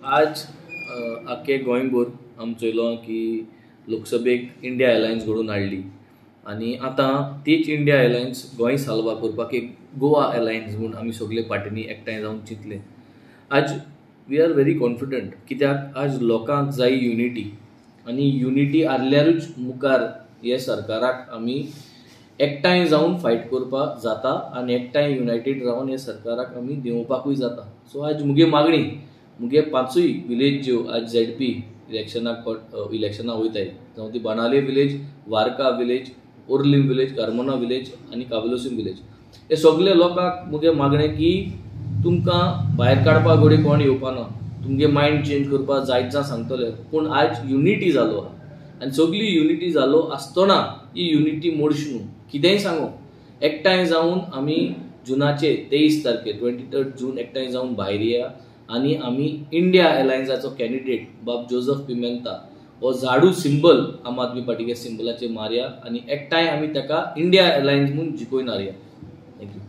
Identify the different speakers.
Speaker 1: आज आख्खे गोंयभर आमी चयलो की लोकसभेक इंडिया अलायन्स घडोवन हाडली आनी आतां तीच इंडिया अलायन्स गोंय साल्वा करपाक एक गोवा अलायन्स म्हूण आमी सगळे पार्टीनी एकठांय जावन चिंतले. आज वी आर व्हेरी कॉन्फिडंट कित्याक आज लोकांक जाय युनिटी आनी युनिटी आसल्यारूच मुखार हे सरकाराक आमी एकठांय जावन फायट करपाक जाता आनी एकठांय युनायटेड रावन हे सरकाराक आमी देंवोवपाकूय जाता. सो आज मुगे मागणी मुगे पांचूय विलेज ज्यो आज ZP इलेक्शनाक वयताय जावं ती बाणावले विलेज, वार्का village, Orlim village, Carmona village आनी कावेलोसीम विलेज, हे सगळे लोकांक मुगे मागणें की तुमकां भायर काडपाक घोडी कोण येवपाना, तुमगे मायंड चेंज करपाक जायत जां सांगतले, पूण आज युनिटी जालो आनी सगळी युनिटी जालो आसतना ही युनिटी मोडशी न्हू, कितेंय सांगो एकठांय जावन आमी जुनाचे 23 तारखेर 23 जून एकठांय जावन भायर या आनी आमी इंडिया अलायन्साचो कॅन्डिडेट बाब जोसेफ पिमेंता हो झाडू सिंबल आम आदमी पार्टीच्या सिंबलाचेर मारया आनी एकठांय आमी ताका इंडिया अलायन्स म्हणून जिखोवन हारया. थँक्यू.